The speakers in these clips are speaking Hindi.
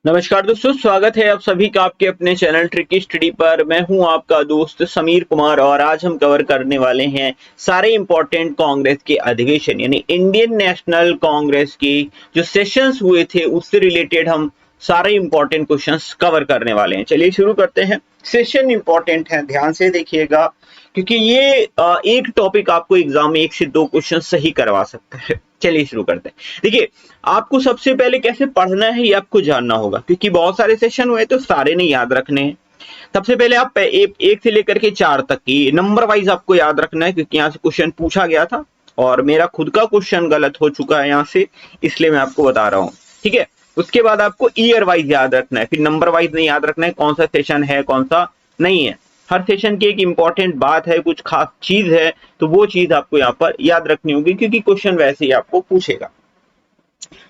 नमस्कार दोस्तों, स्वागत है आप सभी का आपके अपने चैनल ट्रिकी स्टडी पर। मैं हूं आपका दोस्त समीर कुमार और आज हम कवर करने वाले हैं सारे इंपॉर्टेंट कांग्रेस के अधिवेशन यानी इंडियन नेशनल कांग्रेस के जो सेशंस हुए थे उससे रिलेटेड हम सारे इंपॉर्टेंट क्वेश्चंस कवर करने वाले हैं। चलिए शुरू करते हैं। सेशन इंपॉर्टेंट है, ध्यान से देखिएगा क्योंकि ये एक टॉपिक आपको एग्जाम में 1 से 2 क्वेश्चन सही करवा सकता है। चलिए शुरू करते हैं। देखिए, आपको सबसे पहले कैसे पढ़ना है ये आपको जानना होगा क्योंकि बहुत सारे सेशन हुए तो सारे नहीं याद रखने हैं। सबसे पहले आप एक से लेकर के 4 तक की नंबर वाइज आपको याद रखना है क्योंकि यहाँ से क्वेश्चन पूछा गया था और मेरा खुद का क्वेश्चन गलत हो चुका है यहाँ से, इसलिए मैं आपको बता रहा हूँ। ठीक है, उसके बाद आपको ईयर वाइज याद रखना है, फिर नंबर वाइज नहीं याद रखना है कौन सा सेशन है कौन सा नहीं है। हर सेशन की एक इंपॉर्टेंट बात है, कुछ खास चीज है, तो वो चीज आपको यहाँ पर याद रखनी होगी क्योंकि क्वेश्चन वैसे ही आपको पूछेगा।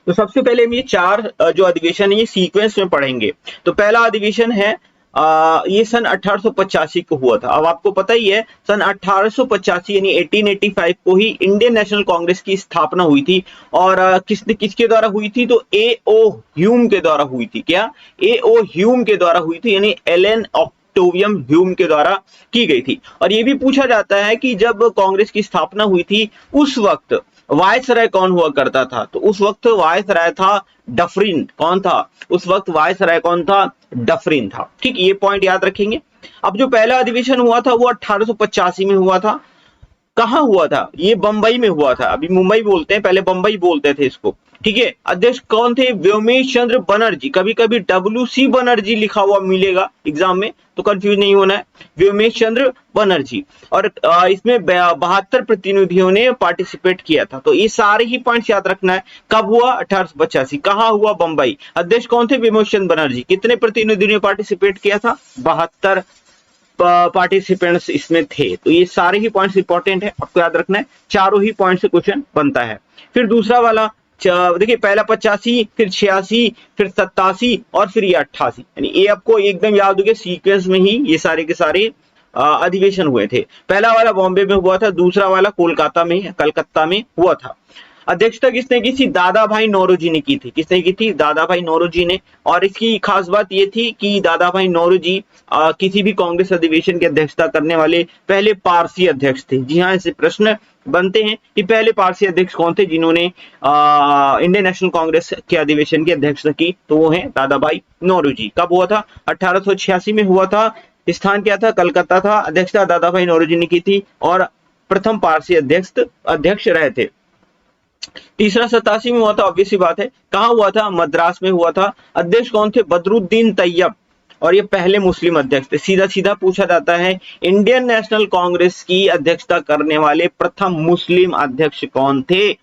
तो सबसे पहले हम ये 4 जो अधिवेशन है ये सीक्वेंस में पढ़ेंगे। तो पहला अधिवेशन है ये सन 1885 को हुआ था। अब आपको पता ही है सन 1885 यानी 1885 को ही इंडियन नेशनल कांग्रेस की स्थापना हुई थी और किसके द्वारा हुई थी? तो ए ओ ह्यूम के द्वारा हुई थी। क्या? ए ओ ह्यूम के द्वारा हुई थी यानी एलन ऑक्टेवियम ह्यूम के द्वारा की गई थी। और ये भी पूछा जाता है कि जब कांग्रेस की स्थापना हुई थी उस वक्त वायसराय कौन हुआ करता था? तो उस वक्त वायसराय था डफरिन। कौन था उस वक्त वायसराय? कौन था? डफरिन था। ठीक, ये पॉइंट याद रखेंगे। अब जो पहला अधिवेशन हुआ था वो 1885 में हुआ था। कहाँ हुआ था? ये बंबई में हुआ था। अभी मुंबई बोलते हैं, पहले बंबई बोलते थे इसको। ठीक है, अध्यक्ष कौन थे? व्योमेश चंद्र बनर्जी। कभी कभी WC बनर्जी लिखा हुआ मिलेगा एग्जाम में, तो कंफ्यूज नहीं होना है। व्योमेश चंद्र बनर्जी। और इसमें 72 प्रतिनिधियों ने पार्टिसिपेट किया था। तो ये सारे ही पॉइंट्स याद रखना है। कब हुआ? 1885। कहाँ हुआ? बंबई। अध्यक्ष कौन थे? व्योमेश चंद्र बनर्जी। कितने प्रतिनिधियों ने पार्टिसिपेट किया था? 72 पार्टिसिपेंट्स इसमें थे। तो ये सारे ही पॉइंट्स इंपॉर्टेंट है, आपको याद रखना है। चारों ही पॉइंट से क्वेश्चन बनता है। फिर दूसरा वाला देखिए, पहला 85, फिर 86, फिर 87 और फिर ये 88 यानी ये आपको एकदम याद हो गया। सीक्वेंस में ही ये सारे के सारे अधिवेशन हुए थे। पहला वाला बॉम्बे में हुआ था, दूसरा वाला कलकत्ता में हुआ था। अध्यक्षता किसने की थी? दादा भाई नौरोजी ने की थी। किसने की थी? दादा भाई नौरोजी ने। और इसकी खास बात ये थी कि दादा भाई नौरोजी किसी भी कांग्रेस अधिवेशन की अध्यक्षता करने वाले पहले पारसी अध्यक्ष थे। जी हाँ, ऐसे प्रश्न बनते हैं कि पहले पारसी अध्यक्ष कौन थे जिन्होंने इंडियन नेशनल कांग्रेस के अधिवेशन की अध्यक्षता की? तो वो है दादा भाई नौरोजी। कब हुआ था? 1886 में हुआ था। स्थान क्या था? कलकत्ता था। अध्यक्षता दादा भाई नौरोजी ने की थी और प्रथम पारसी अध्यक्ष रहे थे। तीसरा 87 में हुआ था, ऑब्वियस सी बात है। कहाँ हुआ था? मद्रास में हुआ था। अध्यक्ष कौन थे? बदरुद्दीन तैयब। और ये पहले मुस्लिम अध्यक्ष थे। सीधा सीधा पूछा जाता है इंडियन नेशनल कांग्रेस की अध्यक्षता करने वाले प्रथम मुस्लिम अध्यक्ष कौन थे?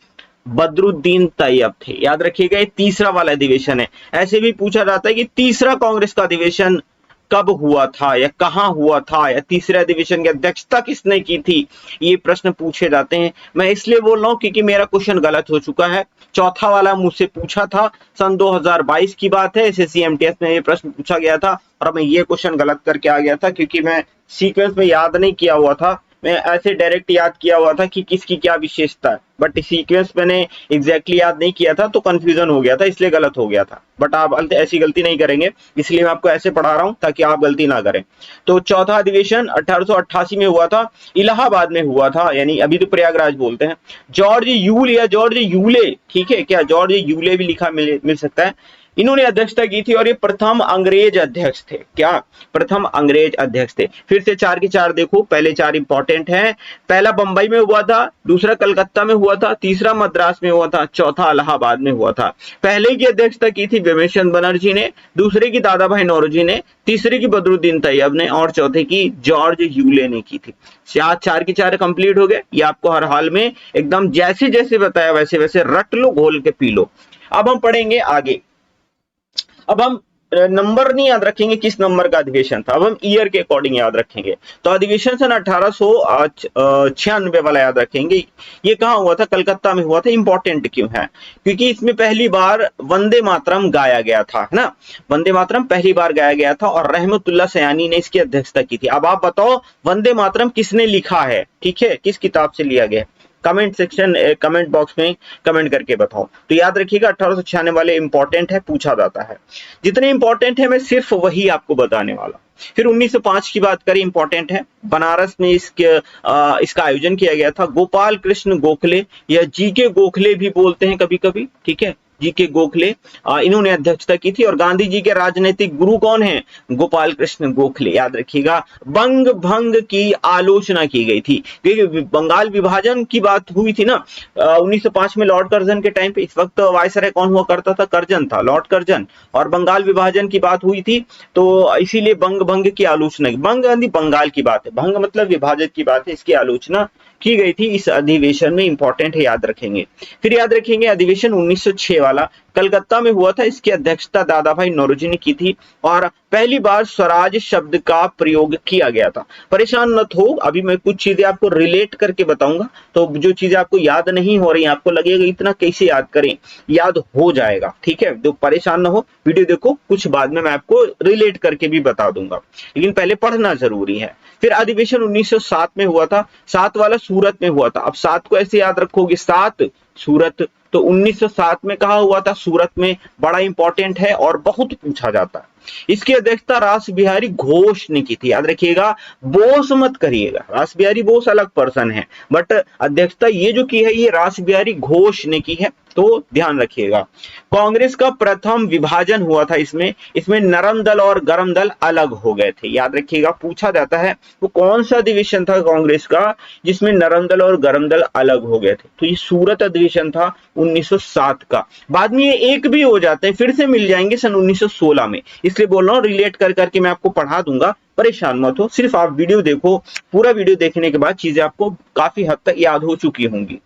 बदरुद्दीन तैयब थे। याद रखिएगा, ये तीसरा वाला अधिवेशन है। ऐसे भी पूछा जाता है कि तीसरा कांग्रेस का अधिवेशन कब हुआ था या कहाँ हुआ था या तीसरे अधिवेशन की अध्यक्षता किसने की थी? ये प्रश्न पूछे जाते हैं। मैं इसलिए बोल रहा हूँ क्योंकि मेरा क्वेश्चन गलत हो चुका है। चौथा वाला मुझसे पूछा था, सन 2022 की बात है। SSC MTS में ये प्रश्न पूछा गया था और मैं ये क्वेश्चन गलत करके आ गया था क्योंकि मैं सीक्वेंस में याद नहीं किया हुआ था। मैं ऐसे डायरेक्ट याद किया हुआ था कि किसकी क्या विशेषता है, बट सीक्वेंस मैंने एग्जैक्टली याद नहीं किया था तो कंफ्यूजन हो गया था, इसलिए गलत हो गया था। बट आप ऐसी गलती नहीं करेंगे, इसलिए मैं आपको ऐसे पढ़ा रहा हूं ताकि आप गलती ना करें। तो चौथा अधिवेशन 1888 में हुआ था, इलाहाबाद में हुआ था, यानी अभी तो प्रयागराज बोलते हैं। जॉर्ज यूल या जॉर्ज यूले, ठीक है क्या? जॉर्ज यूले भी लिखा मिल सकता है। इन्होंने अध्यक्षता की थी और ये प्रथम अंग्रेज अध्यक्ष थे। क्या? प्रथम अंग्रेज अध्यक्ष थे। फिर से 4 के 4 देखो, पहले 4 इंपॉर्टेंट हैं। पहला बंबई में हुआ था, दूसरा कलकत्ता में हुआ था, तीसरा मद्रास में हुआ था, चौथा इलाहाबाद में हुआ था। पहले की अध्यक्षता की थी व्योमेश चंद्र बनर्जी ने, दूसरे की दादा भाई नौरोजी ने, तीसरे की बदरुद्दीन तैयब ने और चौथे की जॉर्ज यूले ने की थी। 4 के 4 कंप्लीट हो गए। ये आपको हर हाल में एकदम जैसे जैसे बताया वैसे वैसे रट लो, घोल के पी लो। अब हम पढ़ेंगे आगे। अब हम नंबर नहीं याद रखेंगे किस नंबर का अधिवेशन था, अब हम ईयर के अकॉर्डिंग याद रखेंगे। तो अधिवेशन सन 1896 वाला याद रखेंगे। ये कहाँ हुआ था? कलकत्ता में हुआ था। इंपॉर्टेंट क्यों है? क्योंकि इसमें पहली बार वंदे मातरम गाया गया था, है ना? वंदे मातरम पहली बार गाया गया था और रहमतुल्लाह सयानी ने इसकी अध्यक्षता की थी। अब आप बताओ वंदे मातरम किसने लिखा है? ठीक है, किस किताब से लिया गया? कमेंट सेक्शन, कमेंट बॉक्स में कमेंट करके बताओ। तो याद रखिएगा 1896 वाले इंपॉर्टेंट है, पूछा जाता है। जितने इंपॉर्टेंट है मैं सिर्फ वही आपको बताने वाला। फिर 1905 की बात करें, इंपॉर्टेंट है, बनारस में इसका आयोजन किया गया था। गोपाल कृष्ण गोखले या जीके गोखले भी बोलते हैं कभी कभी, ठीक है, जीके गोखले, इन्होंने अध्यक्षता की थी। और गांधी जी के राजनीतिक गुरु कौन हैं? गोपाल कृष्ण गोखले। याद रखिएगा, बंग भंग की आलोचना की गई थी। देखिए बंगाल विभाजन की बात हुई थी ना 1905 में लॉर्ड कर्जन के टाइम पे। इस वक्त वायसराय कौन हुआ करता था? कर्जन था, लॉर्ड कर्जन। और बंगाल विभाजन की बात हुई थी, तो इसीलिए बंग भंग की आलोचना, बंग यानी बंगाल की बात है, भंग मतलब विभाजन की बात है, इसकी आलोचना की गई थी इस अधिवेशन में। इंपॉर्टेंट है, याद रखेंगे। फिर याद रखेंगे अधिवेशन 1906 वाला कलकत्ता में हुआ था। इसकी अध्यक्षता दादा भाई नौरोजी ने की थी और पहली बार स्वराज शब्द का प्रयोग किया गया था। परेशान मत हो, अभी मैं कुछ चीजें आपको रिलेट करके बताऊंगा, तो जो चीजें आपको याद नहीं हो रही, आपको लगेगा इतना कैसे याद करें, याद हो जाएगा, ठीक है। तो परेशान ना हो, वीडियो देखो, कुछ बाद में मैं आपको रिलेट करके भी बता दूंगा, लेकिन पहले पढ़ना जरूरी है। फिर अधिवेशन 1907 में हुआ था, 7 वाला सूरत में हुआ था। अब 7 को ऐसे याद रखोगे, 7 सूरत, तो 1907 में कहा हुआ था? सूरत में। बड़ा इंपॉर्टेंट है और बहुत पूछा जाता है। इसकी अध्यक्षता रास बिहारी घोष ने की थी। याद रखिएगा, बोस मत करिएगा, रास बिहारी बोस अलग पर्सन है, बट अध्यक्षता ये जो की है ये रास बिहारी घोष ने की है, तो ध्यान रखिएगा। कांग्रेस का प्रथम विभाजन हुआ था इसमें नरम दल और गरम दल अलग हो गए थे। याद रखिएगा, पूछा जाता है वो कौन सा अधिवेशन था कांग्रेस का जिसमें नरम दल और गरम दल अलग हो गए थे? तो ये सूरत अधिवेशन था 1907 का। बाद में ये एक भी हो जाते हैं, फिर से मिल जाएंगे सन 1916 में, इसलिए बोल रहा हूँ रिलेट कर करके मैं आपको पढ़ा दूंगा, परेशान मत हो, सिर्फ आप वीडियो देखो। पूरा वीडियो देखने के बाद चीजें आपको काफी हद तक याद हो चुकी होंगी।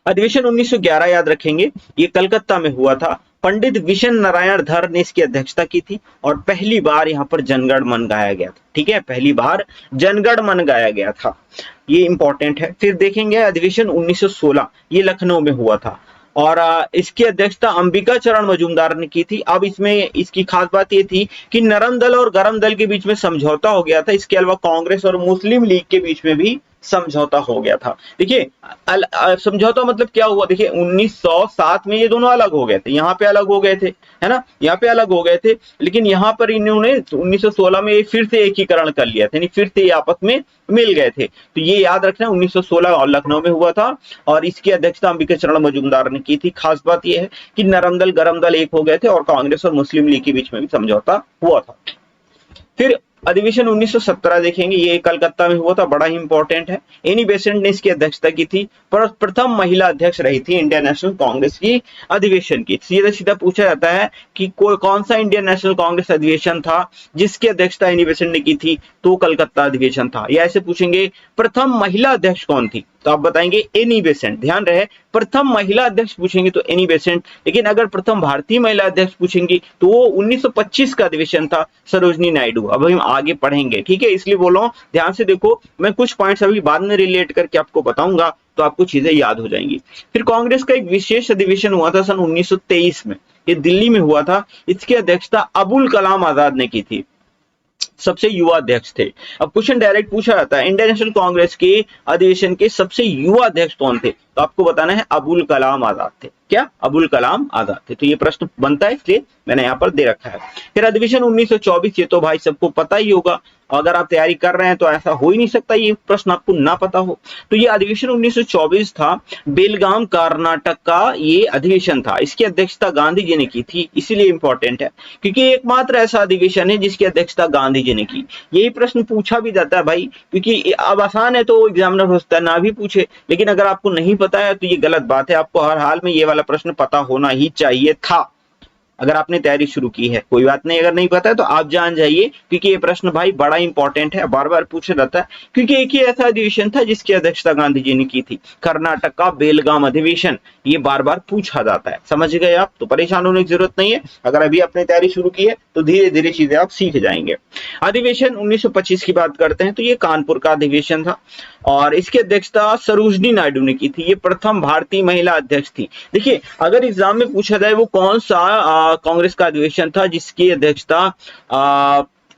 अधिवेशन 1911 याद रखेंगे, ये कलकत्ता में हुआ था। पंडित विशन नारायण धर ने इसकी अध्यक्षता की थी और पहली बार यहाँ पर जनगण मन गाया गया था, ठीक है, पहली बार जनगण मन गाया गया था, ये इंपॉर्टेंट है। फिर देखेंगे अधिवेशन 1916, ये लखनऊ में हुआ था और इसकी अध्यक्षता अंबिका चरण मजूमदार ने की थी। अब इसमें इसकी खास बात ये थी कि नरम दल और गरम दल के बीच में समझौता हो गया था। इसके अलावा कांग्रेस और मुस्लिम लीग के बीच में भी समझौता हो गया था। देखिए समझौता मतलब क्या हुआ? देखिए 1907 में ये दोनों अलग हो गए थे, यहाँ पे अलग हो गए थे, है ना, यहाँ पे अलग हो गए थे, लेकिन यहाँ पर इन्होंने 1916 में फिर से एकीकरण कर लिया था, यानी फिर से ये आपस में मिल गए थे। तो ये याद रखना 1916 और लखनऊ में हुआ था और इसकी अध्यक्षता अंबिका चरण मजूमदार ने की थी। खास बात यह है कि नरम दल गरम दल एक हो गए थे और कांग्रेस और मुस्लिम लीग के बीच में भी समझौता हुआ था। फिर अधिवेशन 1917 देखेंगे, ये कलकत्ता में हुआ था, बड़ा ही इंपॉर्टेंट है। एनी बेसेंट ने इसकी अध्यक्षता की थी, पर प्रथम महिला अध्यक्ष रही थी इंडियन नेशनल कांग्रेस की अधिवेशन की। सीधा सीधा पूछा जाता है कि कौन सा इंडियन नेशनल कांग्रेस अधिवेशन था जिसकी अध्यक्षता एनी बेसेंट ने की थी? तो कलकत्ता अधिवेशन था। या ऐसे पूछेंगे प्रथम महिला अध्यक्ष कौन थी? तो आप बताएंगे एनी बेसेंट। ध्यान रहे, प्रथम महिला अध्यक्ष पूछेंगे तो एनी बेसेंट, लेकिन अगर प्रथम भारतीय महिला अध्यक्ष पूछेंगे तो वो 1925 का अधिवेशन था, सरोजनी नायडू। अब हम आगे पढ़ेंगे, ठीक है, इसलिए बोल रहा हूं ध्यान से देखो, मैं कुछ पॉइंट्स अभी बाद में रिलेट करके आपको बताऊंगा तो आपको चीजें याद हो जाएंगी। फिर कांग्रेस का एक विशेष अधिवेशन हुआ था सन 1923 में, ये दिल्ली में हुआ था। इसकी अध्यक्षता अबुल कलाम आजाद ने की थी, सबसे युवा अध्यक्ष थे। अब क्वेश्चन डायरेक्ट पूछा जाता है इंडियन नेशनल कांग्रेस के अधिवेशन के सबसे युवा अध्यक्ष कौन थे? तो आपको बताना है अबुल कलाम आजाद थे। क्या? अबुल कलाम आजाद थे। तो ये प्रश्न बनता है, इसलिए मैंने यहाँ पर दे रखा है। फिर अधिवेशन 1924, ये तो भाई सबको पता ही होगा, अगर आप तैयारी कर रहे हैं तो ऐसा हो ही नहीं सकता ये प्रश्न आपको ना पता हो। तो ये अधिवेशन 1924 था, बेलगाम कर्नाटक का ये अधिवेशन था। इसकी अध्यक्षता गांधी जी ने की थी, इसीलिए इंपॉर्टेंट है क्योंकि एकमात्र ऐसा अधिवेशन है जिसकी अध्यक्षता गांधी जी ने की। यही प्रश्न पूछा भी जाता है भाई, क्योंकि अब आसान है तो एग्जामिनर हो सकता है ना भी पूछे, लेकिन अगर आपको नहीं पता है तो ये गलत बात है। आपको हर हाल में ये वाला प्रश्न पता होना ही चाहिए था अगर आपने तैयारी शुरू की है। कोई बात नहीं, अगर नहीं पता है तो आप जान जाइए, क्योंकि ये प्रश्न भाई बड़ा इंपॉर्टेंट है, बार बार पूछा जाता है, क्योंकि एक ही ऐसा अधिवेशन था जिसकी अध्यक्षता गांधी जी ने की थी, कर्नाटक का बेलगाम अधिवेशन। ये बार बार पूछा जाता है, समझ गए आप? तो परेशान होने की जरूरत नहीं है, अगर अभी आपने तैयारी शुरू की है तो धीरे धीरे चीजें आप सीख जाएंगे। अधिवेशन 1925 की बात करते हैं तो ये कानपुर का अधिवेशन था और इसकी अध्यक्षता सरोजनी नायडू ने की थी। ये प्रथम भारतीय महिला अध्यक्ष थी। देखिए अगर एग्जाम में पूछा जाए वो कौन सा कांग्रेस का अधिवेशन था जिसकी अध्यक्षता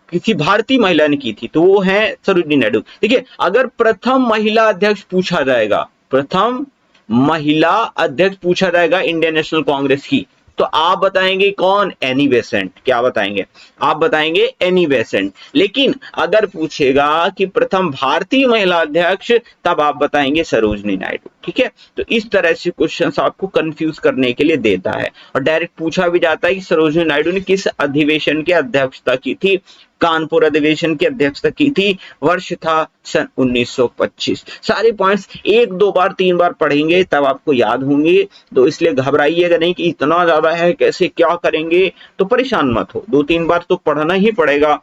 किसी भारतीय महिला ने की थी, तो वो है सरोजनी नायडू। देखिए अगर प्रथम महिला अध्यक्ष पूछा जाएगा प्रथम महिला अध्यक्ष पूछा जाएगा इंडियन नेशनल कांग्रेस की, तो आप बताएंगे कौन? Annie Besant. क्या बताएंगे? आप बताएंगे एनी बेसेंट। लेकिन अगर पूछेगा कि प्रथम भारतीय महिला अध्यक्ष, तब आप बताएंगे सरोजनी नायडू। ठीक है, तो इस तरह से क्वेश्चंस आपको कंफ्यूज करने के लिए देता है, और डायरेक्ट पूछा भी जाता है कि सरोजनी नायडू ने किस अधिवेशन की अध्यक्षता की थी। कानपुर अधिवेशन की अध्यक्षता की थी, वर्ष था सन 1925। सारे पॉइंट्स एक दो बार तीन बार पढ़ेंगे तब आपको याद होंगे, तो इसलिए घबराइएगा नहीं कि इतना ज्यादा है कैसे क्या करेंगे, तो परेशान मत हो, दो तीन बार तो पढ़ना ही पड़ेगा।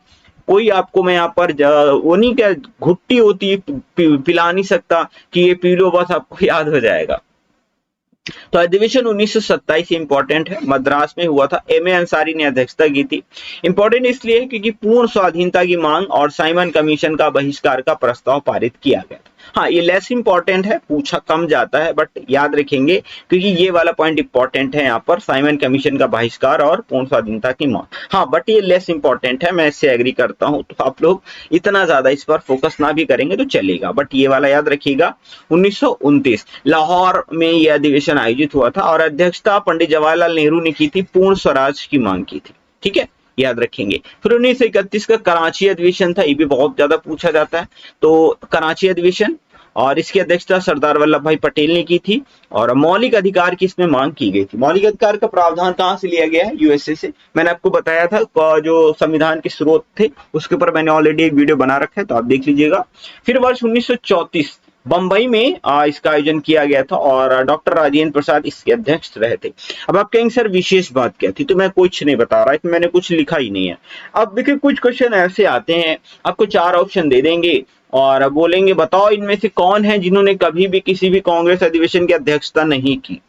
कोई आपको मैं यहाँ पर वो नहीं, क्या घुट्टी होती है पिला नहीं सकता कि ये पी लो बस आपको याद हो जाएगा। तो अधिवेशन 1927 इंपॉर्टेंट है, मद्रास में हुआ था, एम ए अंसारी ने अध्यक्षता की थी। इंपॉर्टेंट इसलिए है क्योंकि पूर्ण स्वाधीनता की मांग और साइमन कमीशन का बहिष्कार का प्रस्ताव पारित किया गया। हाँ, ये लेस इंपॉर्टेंट है, पूछा कम जाता है, बट याद रखेंगे क्योंकि ये वाला पॉइंट इंपॉर्टेंट है यहाँ पर, साइमन कमीशन का बहिष्कार और पूर्ण स्वाधीनता की मांग। हाँ, बट ये लेस इंपॉर्टेंट है, मैं इससे एग्री करता हूँ, तो आप लोग इतना ज्यादा इस पर फोकस ना भी करेंगे तो चलेगा, बट ये वाला याद रखिएगा। 1929 लाहौर में यह अधिवेशन आयोजित हुआ था और अध्यक्षता पंडित जवाहरलाल नेहरू ने की थी, पूर्ण स्वराज की मांग की थी। ठीक है, याद रखेंगे। फिर 1931 का कराची अधिवेशन था, ये भी बहुत ज्यादा पूछा जाता है, तो कराची अधिवेशन, और इसकी अध्यक्षता सरदार वल्लभ भाई पटेल ने की थी, और मौलिक अधिकार की इसमें मांग की गई थी। मौलिक अधिकार का प्रावधान कहां से लिया गया है? यूएसए से। मैंने आपको बताया था जो संविधान के स्रोत थे उसके ऊपर मैंने ऑलरेडी एक वीडियो बना रखा है, तो आप देख लीजिएगा। फिर वर्ष 1934 बंबई में इसका आयोजन किया गया था और डॉक्टर राजेंद्र प्रसाद इसके अध्यक्ष रहे थे। अब आप कहेंगे सर विशेष बात क्या थी, तो मैं कुछ नहीं बता रहा, इसमें मैंने कुछ लिखा ही नहीं है। अब देखिए कुछ क्वेश्चन ऐसे आते हैं, आपको चार ऑप्शन दे देंगे और बोलेंगे बताओ इनमें से कौन है जिन्होंने कभी भी किसी भी कांग्रेस अधिवेशन की अध्यक्षता नहीं की,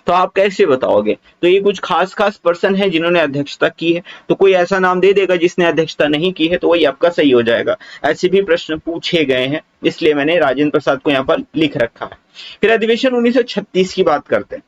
तो आप कैसे बताओगे? तो ये कुछ खास खास पर्सन है जिन्होंने अध्यक्षता की है, तो कोई ऐसा नाम दे देगा जिसने अध्यक्षता नहीं की है, तो वही आपका सही हो जाएगा। ऐसे भी प्रश्न पूछे गए हैं, इसलिए मैंने राजेंद्र प्रसाद को यहाँ पर लिख रखा है। फिर अधिवेशन 1936 की बात करते हैं।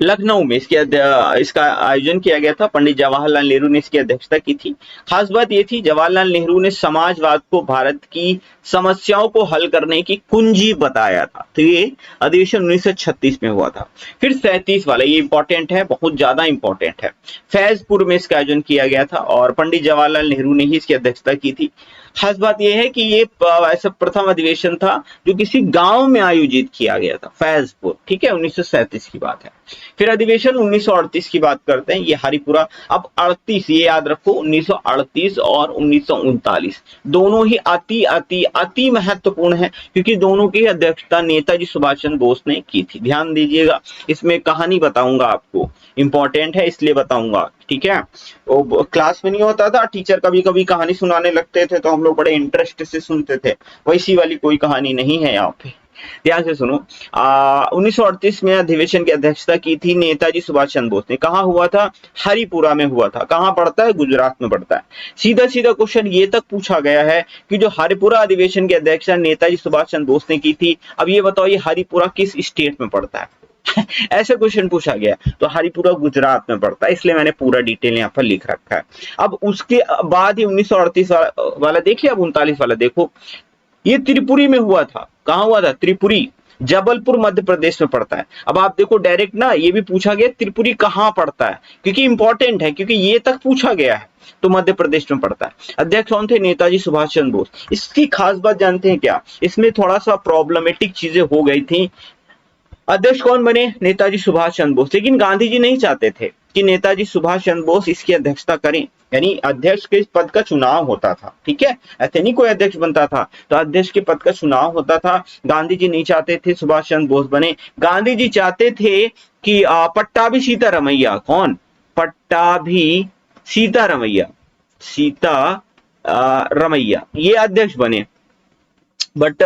लखनऊ में इसका आयोजन किया गया था, पंडित जवाहरलाल नेहरू ने इसकी अध्यक्षता की थी। खास बात ये थी, जवाहरलाल नेहरू ने समाजवाद को भारत की समस्याओं को हल करने की कुंजी बताया था, तो ये अधिवेशन 1936 में हुआ था। फिर 37 वाला, ये इंपॉर्टेंट है, बहुत ज्यादा इंपॉर्टेंट है। फैजपुर में इसका आयोजन किया गया था और पंडित जवाहरलाल नेहरू ने ही इसकी अध्यक्षता की थी। खास बात यह है कि ये ऐसा प्रथम अधिवेशन था जो किसी गांव में आयोजित किया गया था, फैजपुर। ठीक है, 1937 की बात है। फिर अधिवेशन 1938 की बात करते हैं, ये हरिपुरा। अब 38 ये याद रखो, 1938 और 1939 दोनों ही अति अति अति महत्वपूर्ण है, क्योंकि दोनों की अध्यक्षता नेताजी सुभाष चंद्र बोस ने की थी। ध्यान दीजिएगा, इसमें कहानी बताऊंगा आपको, इंपॉर्टेंट है इसलिए बताऊंगा। ठीक है, वो क्लास में नहीं होता था, टीचर कभी कभी कहानी सुनाने लगते थे तो हम लोग बड़े इंटरेस्ट से सुनते थे, वैसी वाली कोई कहानी नहीं है यहाँ पे, ध्यान से सुनो। 1938 में अधिवेशन की अध्यक्षता की थी नेताजी सुभाष चंद्र बोस ने। कहाँ हुआ था? हरिपुरा में हुआ था। कहाँ पड़ता है? गुजरात में पड़ता है। सीधा सीधा क्वेश्चन ये तक पूछा गया है कि जो हरिपुरा अधिवेशन की अध्यक्षता नेताजी सुभाष चंद्र बोस ने की थी, अब ये बताओ ये हरिपुरा किस स्टेट में पड़ता है? ऐसे क्वेश्चन पूछा गया, तो हरिपुरा गुजरात में पड़ता है, इसलिए मैंने पूरा डिटेल यहाँ पर लिख रखा है। अब उसके बाद ही 1938 वाला देख लिया। अब 39 वाला देखो, ये त्रिपुरी में हुआ था। कहाँ हुआ था? त्रिपुरी, जबलपुर मध्य प्रदेश में पड़ता है। अब आप देखो डायरेक्ट ना, ये भी पूछा गया त्रिपुरी कहाँ पड़ता है, क्योंकि इंपॉर्टेंट है, क्योंकि ये तक पूछा गया है, तो मध्य प्रदेश में पड़ता है। अध्यक्ष कौन थे? नेताजी सुभाष चंद्र बोस। इसकी खास बात जानते हैं क्या? इसमें थोड़ा सा प्रॉब्लमेटिक चीजें हो गई थी। अध्यक्ष कौन बने? नेताजी सुभाष चंद्र बोस, लेकिन गांधी जी नहीं चाहते थे कि नेताजी सुभाष चंद्र बोस इसकी अध्यक्षता करें, यानी अध्यक्ष के पद का चुनाव होता था। ठीक है, ऐसे नहीं कोई अध्यक्ष बनता था, तो अध्यक्ष के पद का चुनाव होता था। गांधी जी नहीं चाहते थे सुभाष चंद्र बोस बने। गांधी जी चाहते थे कि पट्टाभी सीतारमैया, कौन? पट्टाभी सीतारमैया, रमैया ये अध्यक्ष बने, बट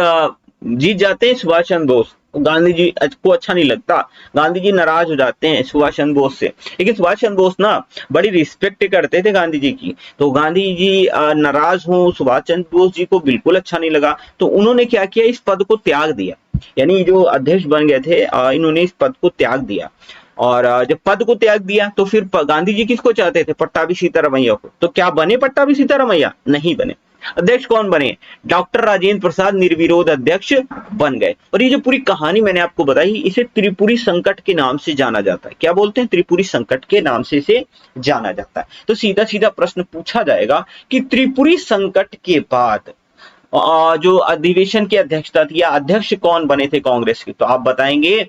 जीत जाते हैं सुभाष चंद्र बोस। गांधी जी को अच्छा नहीं लगता, गांधी जी नाराज हो जाते हैं सुभाष चंद्र बोस से। लेकिन सुभाष चंद्र बोस ना बड़ी रिस्पेक्ट करते थे गांधी जी की, तो गांधी जी नाराज हो, सुभाष चंद्र बोस जी को बिल्कुल अच्छा नहीं लगा, तो उन्होंने क्या किया, इस पद को त्याग दिया। यानी जो अध्यक्ष बन गए थे इन्होंने इस पद को त्याग दिया, और जब पद को त्याग दिया तो फिर गांधी जी किसको चाहते थे? पट्टाभी सीतारमैया को। तो क्या बने पट्टाभी सीतारमैया? नहीं बने। अध्यक्ष कौन बने? डॉक्टर राजेंद्र प्रसाद निर्विरोध अध्यक्ष बन गए। और ये जो पूरी कहानी मैंने आपको बताई, इसे त्रिपुरी संकट के नाम से जाना जाता है। क्या बोलते हैं? त्रिपुरी संकट के नाम से इसे जाना जाता है। तो सीधा सीधा प्रश्न पूछा जाएगा कि त्रिपुरी संकट के बाद जो अधिवेशन की अध्यक्षता थी या अध्यक्ष कौन बने थे कांग्रेस के? तो आप बताएंगे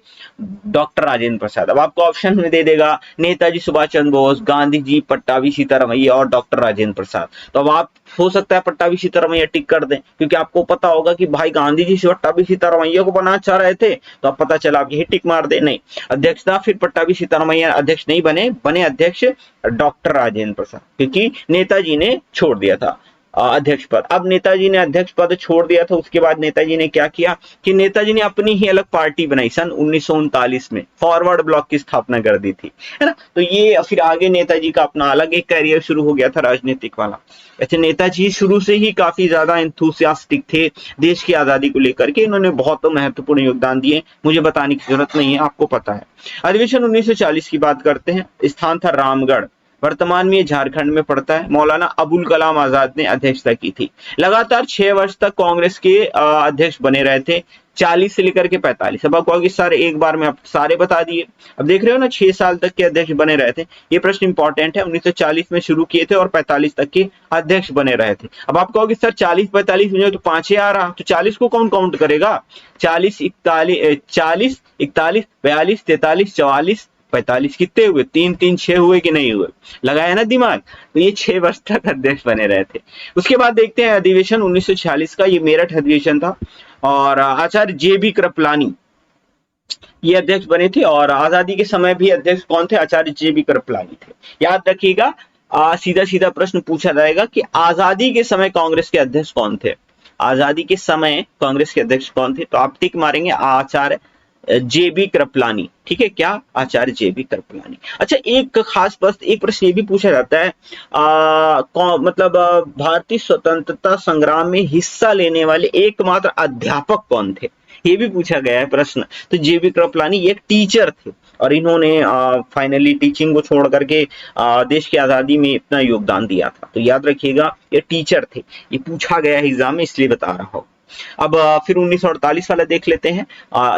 डॉक्टर राजेंद्र प्रसाद। अब आपको ऑप्शन में दे देगा नेताजी सुभाष चंद्र बोस, गांधी जी, पट्टाभी सीतारमैया और डॉक्टर राजेंद्र प्रसाद। तो अब आप हो सकता है पट्टाभी सीतारमैया टिक कर दें, क्योंकि आपको पता होगा कि भाई गांधी जी से पट्टाभी सीतारमैया को बनाना चाह रहे थे, तो अब पता चला आप यही टिक मार दे। नहीं, अध्यक्षता फिर पट्टाभी सीतारमैया अध्यक्ष नहीं बने, बने अध्यक्ष डॉक्टर राजेंद्र प्रसाद, क्योंकि नेताजी ने छोड़ दिया था अध्यक्ष पद। अब नेताजी ने अध्यक्ष पद छोड़ दिया था, उसके बाद नेताजी ने क्या किया कि नेताजी ने अपनी ही अलग पार्टी बनाई सन 1939 में, फॉरवर्ड ब्लॉक की स्थापना कर दी थी, है ना। तो ये फिर आगे नेताजी का अपना अलग एक करियर शुरू हो गया था राजनीतिक वाला। ऐसे नेताजी शुरू से ही काफी ज्यादा एंथुसियास्टिक थे देश की आजादी को लेकर के, इन्होंने बहुत महत्वपूर्ण योगदान दिए, मुझे बताने की जरूरत नहीं है, आपको पता है। अधिवेशन 1940 की बात करते हैं। स्थान था रामगढ़, वर्तमान में झारखंड में पड़ता है। मौलाना अबुल कलाम आजाद ने अध्यक्षता की थी। लगातार 6 वर्ष तक कांग्रेस के अध्यक्ष बने रहे थे, 40 से लेकर के 45। अब आपको सारे एक बार में आप सारे बता दिए। अब देख रहे हो ना, 6 साल तक के अध्यक्ष बने रहे थे। ये प्रश्न इंपॉर्टेंट है। 1940 में शुरू किए थे और 45 तक के अध्यक्ष बने रहे थे। अब आप कहोगे सर 40-45 में तो 5 आ रहा, तो 40 को कौन काउंट करेगा? 40, 41, 42, 43, 44, 45 कितने हुए? 3 3 6 हुए कि नहीं हुए? लगाया ना दिमाग। तो ये 6 वर्ष तक अध्यक्ष बने रहे थे। उसके बाद देखते हैं अधिवेशन 1946 का, ये मेरठ अधिवेशन था और आचार्य JB कृपलानी ये अध्यक्ष बने थे। और आजादी के समय भी अध्यक्ष कौन थे? आचार्य JB कृपलानी थे। याद रखिएगा, सीधा सीधा प्रश्न पूछा जाएगा कि आजादी के समय कांग्रेस के अध्यक्ष कौन थे? आजादी के समय कांग्रेस के अध्यक्ष कौन थे? तो आप टिक मारेंगे आचार्य JB कृपलानी। ठीक है, क्या? आचार्य JB कृपलानी। अच्छा, एक खास प्रश्न, एक प्रश्न ये भी पूछा जाता है, मतलब भारतीय स्वतंत्रता संग्राम में हिस्सा लेने वाले एकमात्र अध्यापक कौन थे? ये भी पूछा गया है प्रश्न। तो JB कृपलानी ये एक टीचर थे और इन्होंने फाइनली टीचिंग को छोड़ करके देश की आजादी में इतना योगदान दिया था। तो याद रखिएगा, ये टीचर थे। ये पूछा गया है एग्जाम में, इसलिए बता रहा हूं। अब फिर 1948 वाला देख लेते हैं।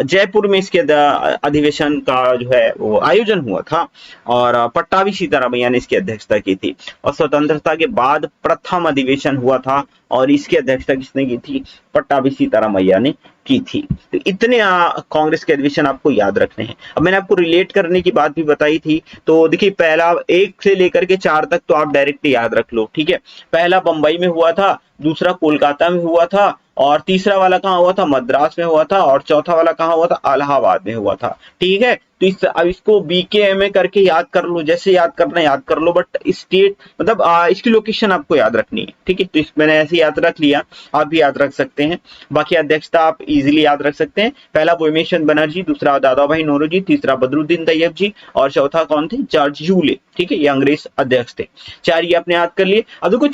जयपुर में इसके अधिवेशन का जो है वो आयोजन हुआ था और पट्टाभी सीतारमैया ने इसकी अध्यक्षता की थी। और स्वतंत्रता के बाद प्रथम अधिवेशन हुआ था और इसकी अध्यक्षता किसने की थी? पट्टाभी सीतारमैया ने की थी। तो इतने कांग्रेस के अधिवेशन आपको याद रखने हैं। अब मैंने आपको रिलेट करने की बात भी बताई थी, तो देखिए पहला 1 से लेकर के 4 तक तो आप डायरेक्ट याद रख लो। ठीक है, पहला बंबई में हुआ था, दूसरा कोलकाता में हुआ था और तीसरा वाला कहाँ हुआ था? मद्रास में हुआ था और चौथा वाला कहाँ हुआ था? इलाहाबाद में हुआ था। ठीक है, तो अब इसको BKMA करके याद कर लो, जैसे याद करना याद कर लो, बट स्टेट मतलब इसकी लोकेशन आपको याद रखनी है। ठीक है, तो मैंने ऐसे याद रख लिया, आप भी याद रख सकते हैं। बाकी अध्यक्षता आप इजीली याद रख सकते हैं। पहला भूमेशन बनर्जी, दूसरा दादा भाई नौरोजी, तीसरा बदरुद्दीन तैयब जी और चौथा कौन थे? George Yule. ठीक है, ये अंग्रेज अध्यक्ष थे। 4 ये आपने याद कर लिए। अब देखो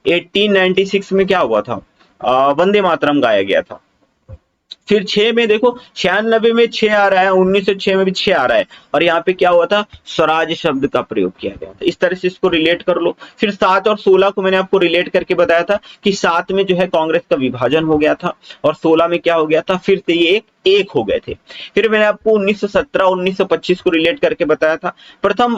1896 में क्या हुआ था? वंदे मातरम गाया गया था। फिर 6 में देखो, 96 में 6 आ रहा है, 1906 में भी 6 आ रहा है और यहाँ पे क्या हुआ था? स्वराज शब्द का प्रयोग किया गया था। इस तरह से इसको रिलेट कर लो। फिर 7 और 16 को मैंने आपको रिलेट करके बताया था कि 7 में जो है कांग्रेस का विभाजन हो गया था और 16 में क्या हो गया था? फिर से ये एक हो गए थे। फिर मैंने आपको 1917 1925 को रिलेट करके बताया था। प्रथम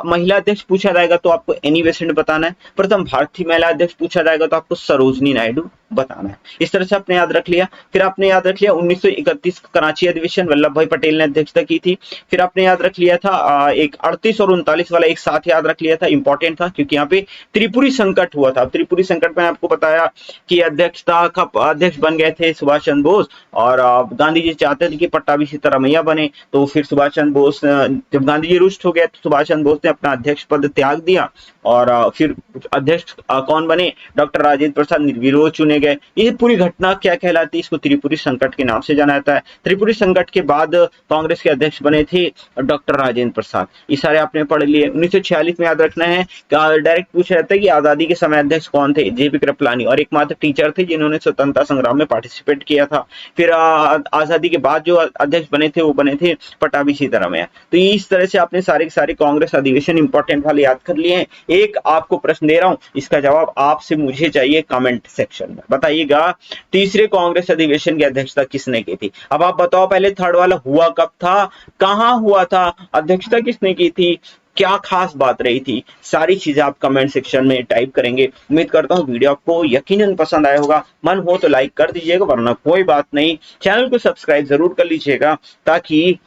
महिला अध्यक्ष पूछा जाएगा तो आपको एनी बेसेंट बताना है। प्रथम भारतीय महिला अध्यक्ष पूछा जाएगा तो आपको सरोजनी नायडू बताना है। इस तरह से आपने याद रख लिया। फिर आपने याद रख लिया 1931 कराची अधिवेशन, वल्लभ भाई पटेल ने अध्यक्षता की थी। फिर आपने याद रख लिया था एक 38 और 39 वाला एक साथ याद रख लिया था, इंपॉर्टेंट था क्योंकि यहाँ पे त्रिपुरी संकट हुआ था। त्रिपुरी संकट में आपको बताया कि अध्यक्षता का अध्यक्ष बन गए थे सुभाष चंद्र बोस और गांधी जी चाहते थे कि पट्टाभी सीतारमैया बने, तो फिर सुभाष चंद्र बोस, जब गांधी जी रुष्ट हो गए तो सुभाष चंद्र बोस ने अपना अध्यक्ष पद त्याग दिया और फिर अध्यक्ष कौन बने? डॉक्टर राजेंद्र प्रसाद निर्विरोध चुने गए। ये पूरी घटना क्या कहलाती है? इसको त्रिपुरी संकट के नाम से जाना जाता है। त्रिपुरी संकट के बाद कांग्रेस के अध्यक्ष बने थे डॉक्टर राजेंद्र प्रसाद। ये सारे आपने पढ़ लिए। 1946 में याद रखना है, डायरेक्ट पूछा जाता है कि आजादी के समय अध्यक्ष कौन थे? JB कृपलानी और एकमात्र टीचर थे जिन्होंने स्वतंत्रता संग्राम में पार्टिसिपेट किया था। फिर आजादी आज़ादी के बाद जो अध्यक्ष बने थे वो बने थे पटाभी सीतारामैया। तो इस तरह से आपने सारे के सारे कांग्रेस अधिवेशन इंपॉर्टेंट वाले याद कर लिए हैं। एक आपको प्रश्न दे रहा हूं, इसका जवाब आपसे मुझे चाहिए कमेंट सेक्शन में। बताइएगा तीसरे कांग्रेस अधिवेशन की अध्यक्षता किसने की थी? अब आप बताओ पहले थर्ड वाला हुआ कब था, कहां हुआ था, अध्यक्षता किसने की थी, क्या खास बात रही थी, सारी चीजें आप कमेंट सेक्शन में टाइप करेंगे। उम्मीद करता हूं वीडियो आपको यकीनन पसंद आया होगा। मन हो तो लाइक कर दीजिएगा, वरना कोई बात नहीं। चैनल को सब्सक्राइब जरूर कर लीजिएगा ताकि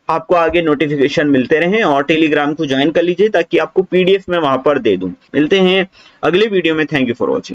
आपको आगे नोटिफिकेशन मिलते रहें, और टेलीग्राम को ज्वाइन कर लीजिए ताकि आपको पीडीएफ में वहां पर दे दूं। मिलते हैं अगले वीडियो में। Thank you for watching.